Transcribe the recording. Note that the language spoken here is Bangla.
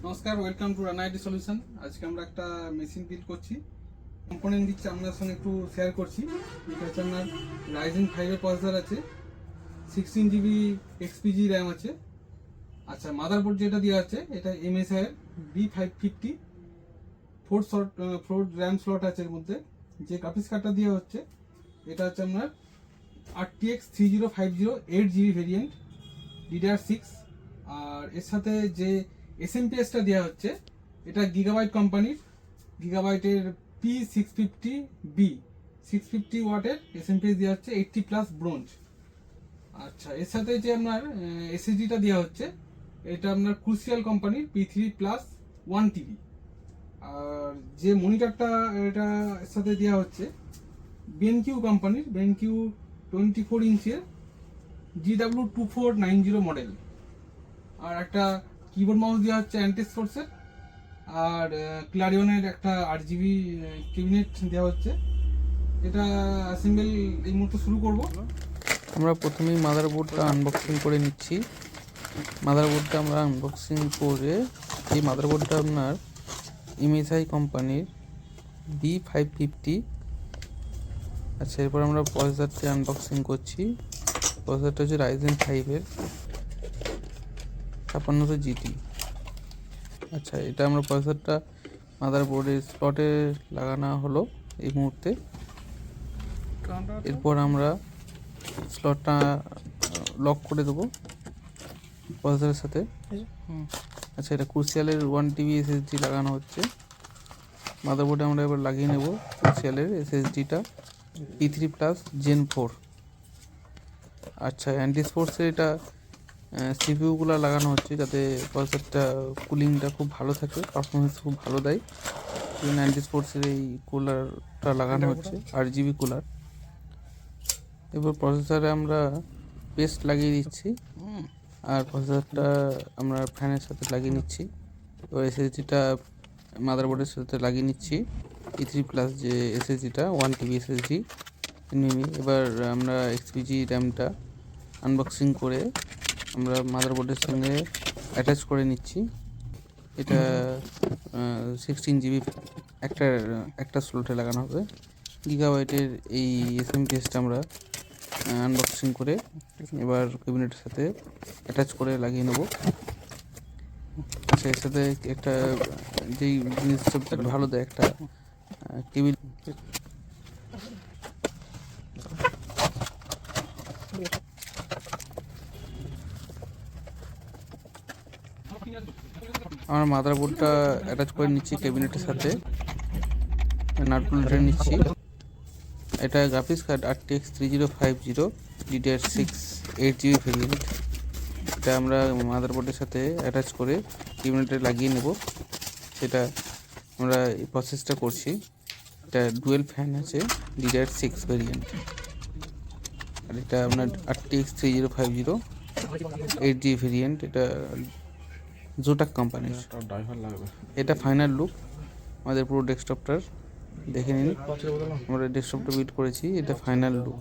নমস্কার, welcome to Rana IT solution. আজকে আমরা একটা মেশিন বিল্ড করছি, কম্পোনেন্ট দিচ্ছি আপনার সঙ্গে একটু শেয়ার করছি। এটা হচ্ছে আপনার রাইজেন 5 প্রসেসর আছে, 16 GB XPG র্যাম আছে। আচ্ছা, মাদারবোর্ড যেটা দেওয়া আছে এটা MSI এর B550 4 র্যাম স্লট আছে। এর মধ্যে যে গ্রাফিক্স কার্ডটা দেওয়া হচ্ছে এটা হচ্ছে আপনার RTX 3050 8GB ভেরিয়েন্ট DDR6। আর এর সাথে যে SMPSটা দেওয়া হচ্ছে এটা গিগাবাইট কোম্পানির, গিগাবাইটের P650B 650 ওয়াটের SMPS দেওয়া হচ্ছে, 80+ ব্রোঞ্জ। আচ্ছা, এর সাথে যে আপনার SSDটা দেওয়া হচ্ছে এটা আপনার ক্রুশিয়াল কোম্পানির P3+ 1TB। আর যে মনিটরটা এটা এর সাথে দেওয়া হচ্ছে BenQ কোম্পানির BenQ 24 ইঞ্চের GW2490 মডেল। আর একটা কিবোর্ড মাউস দেওয়া হচ্ছে অ্যান্টিস্পোর্টসের। আর ক্লারিয়নের একটা 8GB ক্যাবিনেট দেওয়া হচ্ছে। এটা অ্যাসেম্বল এই মুহূর্তে শুরু করব। আমরা প্রথমেই মাদারবোর্ডটা আনবক্সিং করে নিচ্ছি। মাদারবোর্ডটা আমরা আনবক্সিং করে এই মাদারবোর্ডটা আপনার MSI কোম্পানির B550। আচ্ছা, এরপর আমরা প্রসেসরটি আনবক্সিং করছি। প্রসেসরটা হচ্ছে রাইজেন 5-এর 5600 GT। আচ্ছা, এটা আমরা প্রসেসরটা মাদারবোর্ডের স্লটে লাগানো হলো এই মুহূর্তে। এরপর আমরা স্লটটা লক করে দেবো প্রসেসরের সাথে। আচ্ছা, এটা ক্রুশিয়ালের 1TB SSD লাগানো হচ্ছে মাদারবোর্ডে। আমরা এবার লাগিয়ে নেব ক্রুশিয়ালের SSDটা P3+ Gen 4। আচ্ছা, অ্যান্টিস্পোর্টসের এটা সিপিইউগুলো লাগানো হচ্ছে যাতে প্রসেসরটা কুলিংটা খুব ভালো থাকে, পারফরমেন্স খুব ভালো দেয়। অ্যান্টিস্পোর্টসের এই কুলারটা লাগানো হচ্ছে, RGB কুলার। এবার প্রসেসরে আমরা পেস্ট লাগিয়ে দিচ্ছি আর প্রসেসরটা আমরা ফ্যানের সাথে লাগিয়ে নিচ্ছি। এবার SSDটা মাদারবোর্ডের সাথে লাগিয়ে নিচ্ছি, P3+ যে SSDটা 1TB SSD নিয়ে। এবার আমরা XPG র্যামটা আনবক্সিং করে আমরা মাদারবোর্ডের সঙ্গে অ্যাটাচ করে নিচ্ছি। এটা 16GB একটা স্লটে লাগানো হবে। গিগাবাইটের এই SMPSটা আমরা আনবক্সিং করে এবার ক্যাবিনেটের সাথে অ্যাটাচ করে লাগিয়ে নেব। আচ্ছা, এর সাথে একটা যেই জিনিসটা ভালো দেয় একটা টেবিল। আমরা মাদারবোর্ডটা অ্যাটাচ করে নিচ্ছি ক্যাবিনেটের সাথে, নাট বল্টুটা নিচ্ছি। এটা graphics card RTX 3050 DDR6 8GB variant. এটা আমরা মাদারবোর্ডের সাথে অ্যাটাচ করে ক্যাবিনেটে লাগিয়ে নেব। সেটা আমরা এই প্রসেসটা করছি। এটা ডুয়েল ফ্যান আছে, DDR6 ভেরিয়েন্ট। আর এটা আপনার RTX 3050 8GB ভেরিয়েন্ট। এটা জোটাক কোম্পানির। এটা ফাইনাল লুক আমাদের পুরো ডেস্কটপটার, দেখে নিন। আমরা ডেস্কটপটা বিল্ড করেছি, এটা ফাইনাল লুক।